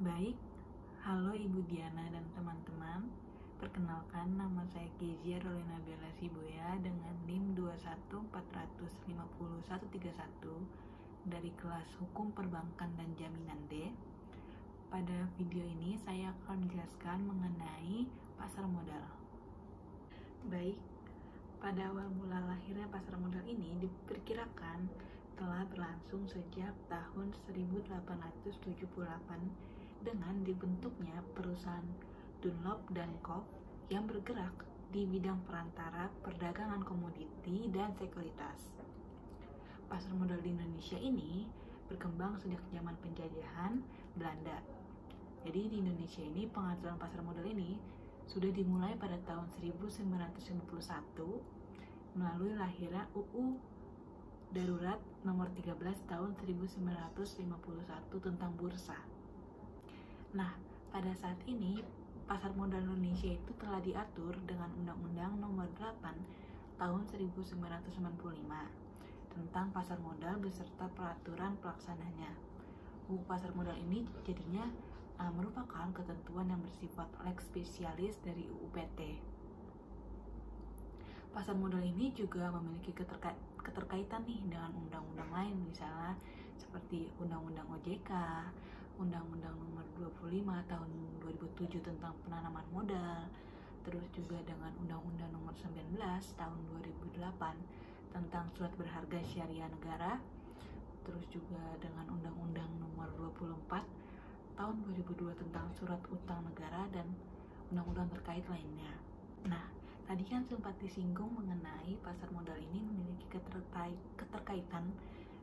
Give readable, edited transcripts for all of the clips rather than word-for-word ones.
Baik, halo Ibu Diana dan teman-teman. Perkenalkan, nama saya Kezia Rolena Bella Siboya dengan NIM 214450131 dari kelas Hukum Perbankan dan Jaminan D. Pada video ini saya akan menjelaskan mengenai pasar modal. Baik, pada awal mula lahirnya pasar modal ini diperkirakan telah berlangsung sejak tahun 1878 dengan dibentuknya perusahaan Dunlop dan Co. yang bergerak di bidang perantara perdagangan komoditi dan sekuritas. Pasar modal di Indonesia ini berkembang sejak zaman penjajahan Belanda. Jadi di Indonesia ini pengaturan pasar modal ini sudah dimulai pada tahun 1951 melalui lahirnya UU Darurat nomor 13 tahun 1951 tentang bursa. Nah, pada saat ini pasar modal Indonesia itu telah diatur dengan Undang-Undang nomor 8 tahun 1995 tentang pasar modal beserta peraturan pelaksananya. UU pasar modal ini jadinya merupakan ketentuan yang bersifat lex spesialis dari UU PT. Pasar modal ini juga memiliki keterkaitan nih dengan undang-undang lain, misalnya seperti Undang-Undang OJK, Undang-Undang nomor 25 tahun 2007 tentang penanaman modal, terus juga dengan Undang-Undang nomor 19 tahun 2008 tentang surat berharga syariah negara, terus juga dengan Undang-Undang nomor 24 tahun 2002 tentang surat utang negara dan undang-undang terkait lainnya. Nah, tadi kan sempat disinggung mengenai pasar modal ini memiliki keterkaitan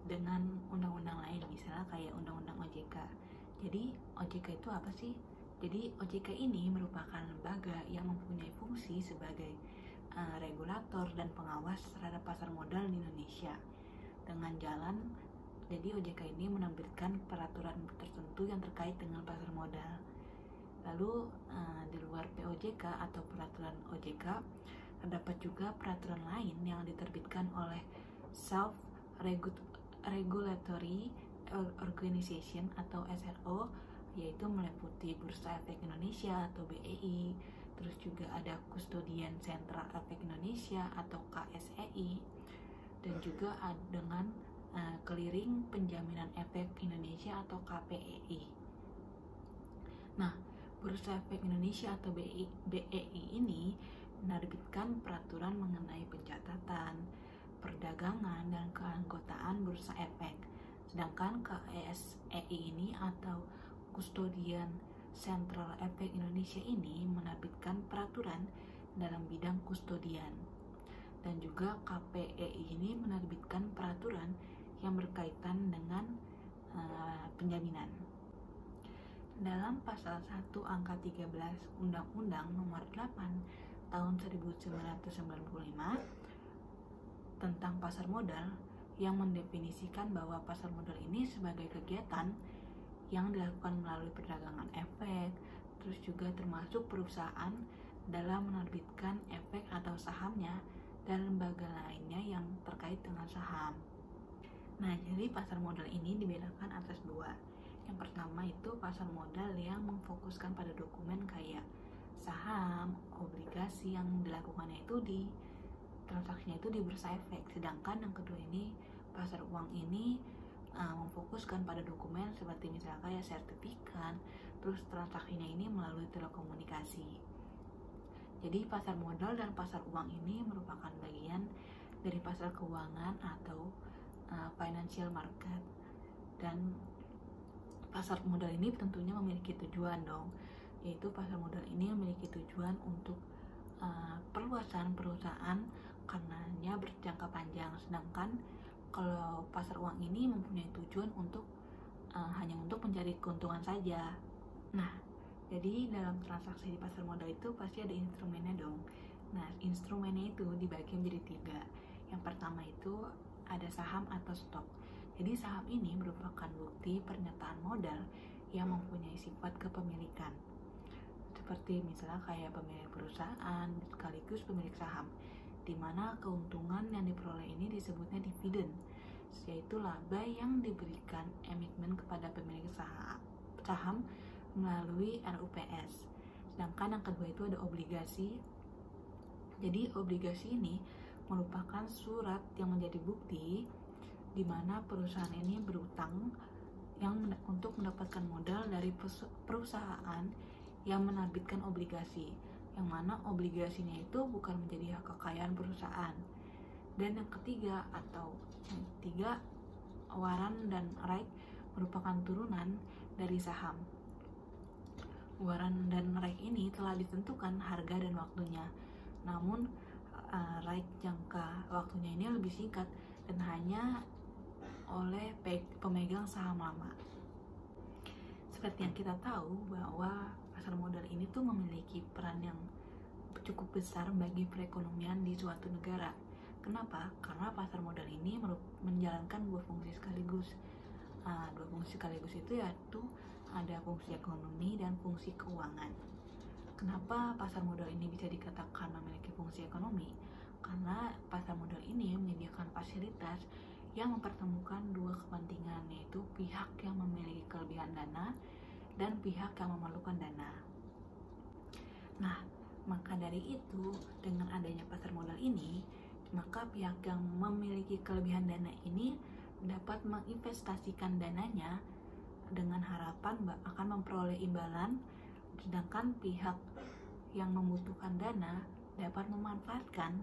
dengan undang-undang lain, misalnya kayak Undang-Undang OJK. Jadi OJK itu apa sih? Jadi OJK ini merupakan lembaga yang mempunyai fungsi sebagai regulator dan pengawas terhadap pasar modal di Indonesia. Jadi OJK ini menerbitkan peraturan tertentu yang terkait dengan pasar modal. Lalu di luar POJK atau peraturan OJK terdapat juga peraturan lain yang diterbitkan oleh Self Regulatory Organization atau SRO, yaitu meliputi Bursa Efek Indonesia atau BEI, terus juga ada Kustodian Sentral Efek Indonesia atau KSEI, dan juga dengan Clearing Penjaminan Efek Indonesia atau KPEI. Nah, Bursa Efek Indonesia atau BEI ini menerbitkan peraturan mengenai pencatatan, perdagangan, dan keanggotaan bursa efek. Sedangkan KSEI ini atau Kustodian Sentral Efek Indonesia ini menerbitkan peraturan dalam bidang kustodian. Dan juga KPEI ini menerbitkan peraturan yang berkaitan dengan penjaminan. Dalam pasal 1 angka 13 Undang-Undang nomor 8 tahun 1995 tentang pasar modal yang mendefinisikan bahwa pasar modal ini sebagai kegiatan yang dilakukan melalui perdagangan efek, terus juga termasuk perusahaan dalam menerbitkan efek atau sahamnya dan lembaga lainnya yang terkait dengan saham. Nah, jadi pasar modal ini dibedakan atas dua. Yang pertama itu pasar modal yang memfokuskan pada dokumen kayak saham, obligasi yang dilakukannya itu di transaksinya itu di bursa efek. Sedangkan yang kedua ini pasar uang ini memfokuskan pada dokumen seperti misalnya kayak sertifikat, terus transaksinya ini melalui telekomunikasi. Jadi pasar modal dan pasar uang ini merupakan bagian dari pasar keuangan atau financial market. Dan pasar modal ini tentunya memiliki tujuan dong, yaitu pasar modal ini memiliki tujuan untuk perluasan perusahaan karenanya berjangka panjang. Sedangkan kalau pasar uang ini mempunyai tujuan untuk hanya untuk mencari keuntungan saja. Nah, jadi dalam transaksi di pasar modal itu pasti ada instrumennya dong. Nah, instrumennya itu dibagi menjadi 3. Yang pertama itu ada saham atau stok. Jadi saham ini merupakan bukti pernyataan modal yang mempunyai sifat kepemilikan. Seperti misalnya kayak pemilik perusahaan sekaligus pemilik saham, di mana keuntungan yang diperoleh ini disebutnya dividen, yaitu laba yang diberikan emiten kepada pemilik saham melalui RUPS. Sedangkan yang kedua itu ada obligasi. Jadi obligasi ini merupakan surat yang menjadi bukti di mana perusahaan ini berutang untuk mendapatkan modal dari perusahaan yang menerbitkan obligasi, yang mana obligasinya itu bukan menjadi hak kekayaan perusahaan. Dan yang ketiga warrant dan right merupakan turunan dari saham. Warrant dan right ini telah ditentukan harga dan waktunya, namun right jangka waktunya ini lebih singkat dan hanya oleh pemegang saham lama. Seperti yang kita tahu bahwa pasar modal ini tuh memiliki peran yang cukup besar bagi perekonomian di suatu negara. Kenapa? Karena pasar modal ini menjalankan dua fungsi sekaligus. Dua fungsi sekaligus itu yaitu ada fungsi ekonomi dan fungsi keuangan. Kenapa pasar modal ini bisa dikatakan memiliki fungsi ekonomi? Karena pasar modal ini menyediakan fasilitas yang mempertemukan dua kepentingan, yaitu pihak yang memiliki kelebihan dana dan pihak yang memerlukan dana. Nah, maka dari itu, dengan adanya pasar modal ini, maka pihak yang memiliki kelebihan dana ini dapat menginvestasikan dananya dengan harapan akan memperoleh imbalan, sedangkan pihak yang membutuhkan dana dapat memanfaatkan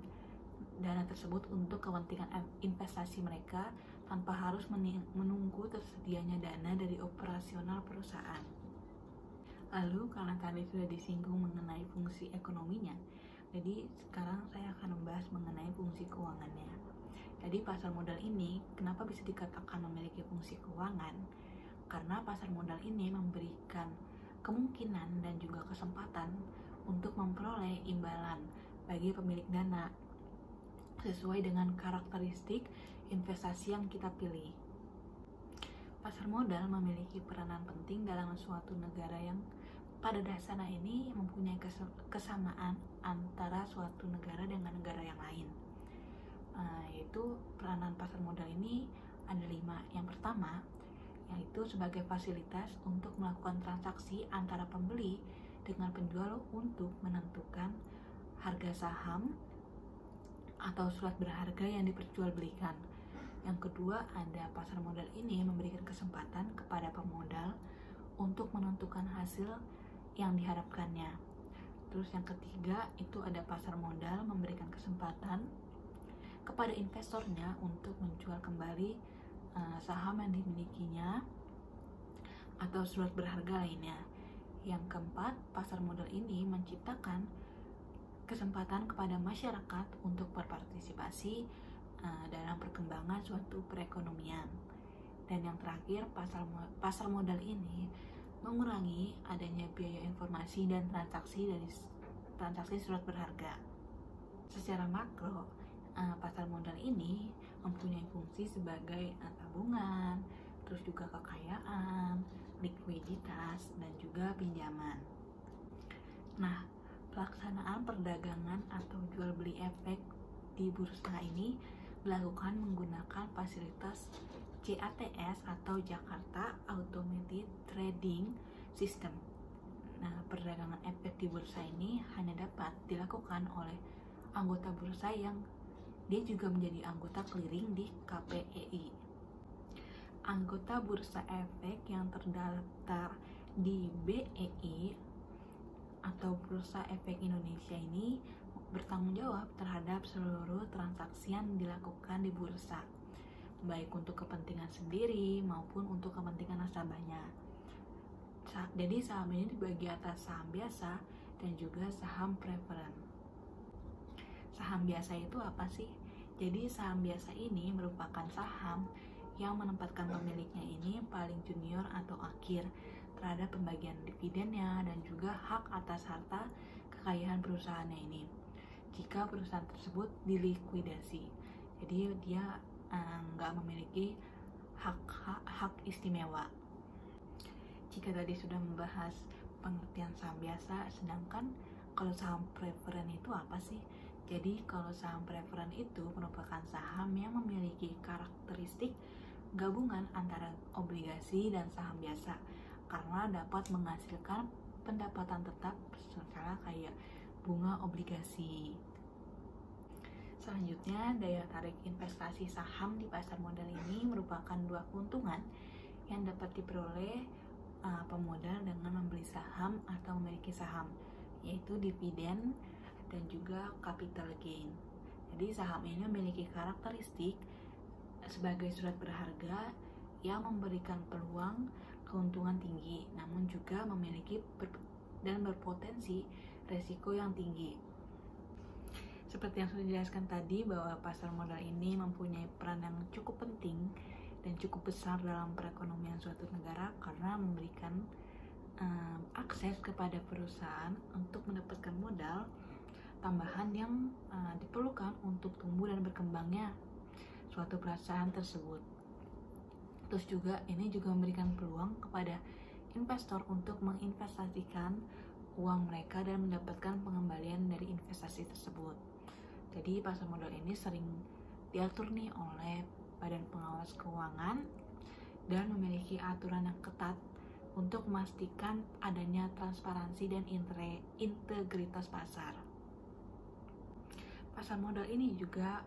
dana tersebut untuk kepentingan investasi mereka tanpa harus menunggu tersedianya dana dari operasional perusahaan. Lalu karena tadi sudah disinggung mengenai fungsi ekonominya, jadi sekarang saya akan membahas mengenai fungsi keuangannya. Jadi pasar modal ini kenapa bisa dikatakan memiliki fungsi keuangan? Karena pasar modal ini memberikan kemungkinan dan juga kesempatan untuk memperoleh imbalan bagi pemilik dana sesuai dengan karakteristik investasi yang kita pilih. Pasar modal memiliki peranan penting dalam suatu negara yang pada dasarnya ini mempunyai kesamaan antara suatu negara dengan negara yang lain. Yaitu peranan pasar modal ini ada 5. Yang pertama, yaitu sebagai fasilitas untuk melakukan transaksi antara pembeli dengan penjual untuk menentukan harga saham atau surat berharga yang diperjualbelikan. Yang kedua, ada pasar modal ini memberikan kesempatan kepada pemodal untuk menentukan hasil yang diharapkannya. Terus yang ketiga, itu ada pasar modal memberikan kesempatan kepada investornya untuk menjual kembali saham yang dimilikinya atau surat berharga lainnya. Yang keempat, pasar modal ini menciptakan kesempatan kepada masyarakat untuk berpartisipasi dalam perkembangan suatu perekonomian. Dan yang terakhir, pasar modal ini mengurangi adanya biaya informasi dan transaksi dari transaksi surat berharga. Secara makro, pasar modal ini mempunyai fungsi sebagai tabungan, terus juga kekayaan, likuiditas, dan juga pinjaman. Nah, pelaksanaan perdagangan atau jual beli efek di bursa ini dilakukan menggunakan fasilitas JATS atau Jakarta Automated Trading System. Nah, perdagangan efek di bursa ini hanya dapat dilakukan oleh anggota bursa yang dia juga menjadi anggota clearing di KPEI. Anggota bursa efek yang terdaftar di BEI atau Bursa Efek Indonesia ini bertanggung jawab terhadap seluruh transaksi yang dilakukan di bursa, baik untuk kepentingan sendiri maupun untuk kepentingan nasabahnya. Jadi saham ini dibagi atas saham biasa dan juga saham preferen. Saham biasa itu apa sih? Jadi saham biasa ini merupakan saham yang menempatkan pemiliknya ini paling junior atau akhir terhadap pembagian dividennya dan juga hak atas harta kekayaan perusahaannya ini jika perusahaan tersebut dilikuidasi. Jadi dia nggak memiliki hak istimewa. Jika tadi sudah membahas pengertian saham biasa, sedangkan kalau saham preferen itu apa sih? Jadi kalau saham preferen itu merupakan saham yang memiliki karakteristik gabungan antara obligasi dan saham biasa, karena dapat menghasilkan pendapatan tetap secara kayak bunga obligasi. Selanjutnya, daya tarik investasi saham di pasar modal ini merupakan dua keuntungan yang dapat diperoleh pemodal dengan membeli saham atau memiliki saham, yaitu dividen dan juga capital gain. Jadi saham ini memiliki karakteristik sebagai surat berharga yang memberikan peluang keuntungan tinggi, namun juga memiliki dan berpotensi resiko yang tinggi. Seperti yang sudah dijelaskan tadi, bahwa pasar modal ini mempunyai peran yang cukup penting dan cukup besar dalam perekonomian suatu negara karena memberikan akses kepada perusahaan untuk mendapatkan modal tambahan yang diperlukan untuk tumbuh dan berkembangnya suatu perusahaan tersebut. Terus juga ini juga memberikan peluang kepada investor untuk menginvestasikan uang mereka dan mendapatkan pengembalian dari investasi tersebut. Jadi pasar modal ini sering diatur nih oleh Badan Pengawas Keuangan dan memiliki aturan yang ketat untuk memastikan adanya transparansi dan integritas pasar. Pasar modal ini juga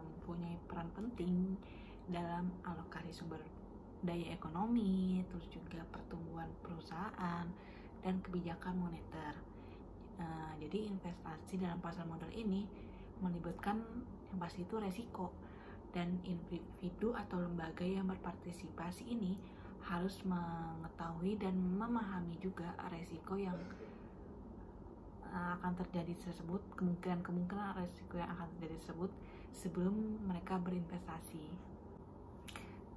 mempunyai peran penting dalam alokasi sumber daya ekonomi, terus juga pertumbuhan perusahaan dan kebijakan moneter. Jadi investasi dalam pasar modal ini melibatkan yang pasti itu resiko, dan individu atau lembaga yang berpartisipasi ini harus mengetahui dan memahami juga resiko yang akan terjadi tersebut, kemungkinan resiko yang akan terjadi tersebut sebelum mereka berinvestasi.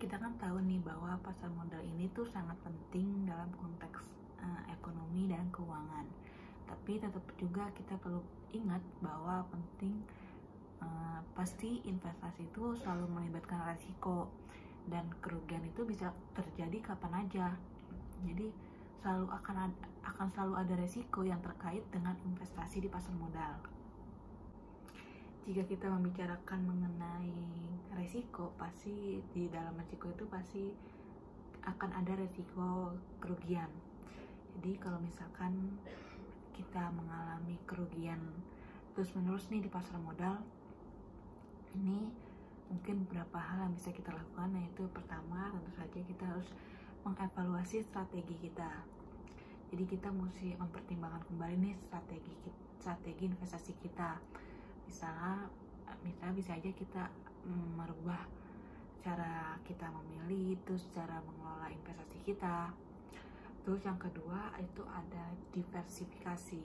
Kita kan tahu nih bahwa pasar modal ini tuh sangat penting dalam konteks ekonomi dan keuangan. Tapi tetap juga kita perlu ingat bahwa pasti investasi itu selalu melibatkan resiko, dan kerugian itu bisa terjadi kapan aja. Jadi akan selalu ada resiko yang terkait dengan investasi di pasar modal. Jika kita membicarakan mengenai resiko, pasti di dalam resiko itu pasti akan ada resiko kerugian. Jadi kalau misalkan kita mengalami kerugian terus-menerus nih di pasar modal, ini mungkin beberapa hal yang bisa kita lakukan, yaitu pertama tentu saja kita harus mengevaluasi strategi kita. Jadi kita mesti mempertimbangkan kembali nih strategi investasi kita. Misalnya bisa aja kita merubah cara kita memilih, terus cara mengelola investasi kita. Terus yang kedua itu ada diversifikasi.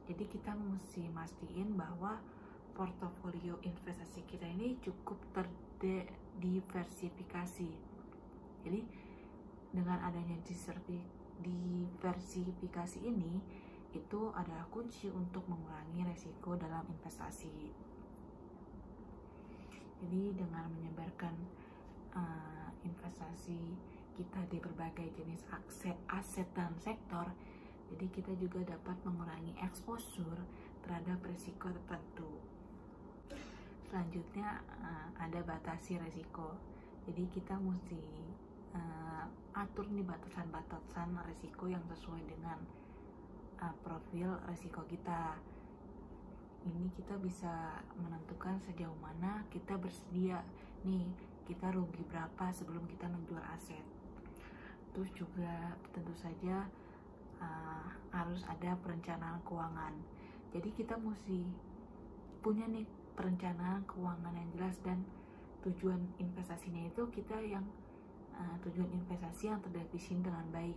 Jadi kita mesti mastiin bahwa portofolio investasi kita ini cukup terdiversifikasi. Jadi dengan adanya diversifikasi ini, itu adalah kunci untuk mengurangi resiko dalam investasi. Jadi dengan menyebarkan investasi kita di berbagai jenis aset dan sektor, jadi kita juga dapat mengurangi exposure terhadap risiko tertentu. Selanjutnya ada batasi risiko. Jadi kita mesti atur nih batasan-batasan risiko yang sesuai dengan profil risiko kita. Ini kita bisa menentukan sejauh mana kita bersedia nih, kita rugi berapa sebelum kita menjual aset. Terus juga tentu saja harus ada perencanaan keuangan. Jadi kita mesti punya nih perencanaan keuangan yang jelas, dan tujuan investasinya itu tujuan investasi yang terdefinisi dengan baik.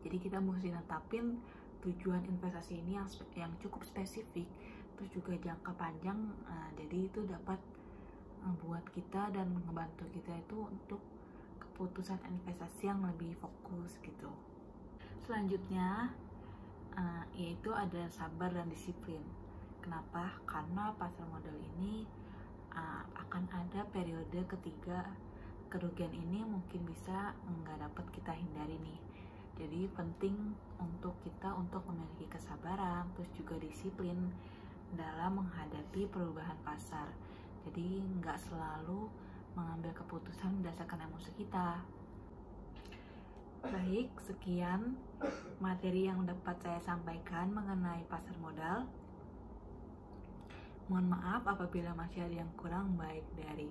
Jadi kita mesti netapin tujuan investasi ini yang cukup spesifik, terus juga jangka panjang. Jadi itu dapat membuat kita dan membantu kita itu untuk keputusan investasi yang lebih fokus gitu. Selanjutnya yaitu ada sabar dan disiplin. Kenapa? Karena pasar modal ini akan ada periode ketika kerugian ini mungkin bisa nggak dapat kita hindari nih. Jadi penting untuk kita untuk memiliki kesabaran, terus juga disiplin dalam menghadapi perubahan pasar. Jadi nggak selalu mengambil keputusan berdasarkan emosi kita. Baik, sekian materi yang dapat saya sampaikan mengenai pasar modal. Mohon maaf apabila masih ada yang kurang baik dari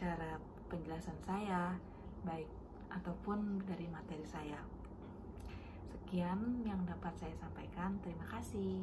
cara penjelasan saya, baik ataupun dari materi saya. Sekian yang dapat saya sampaikan. Terima kasih.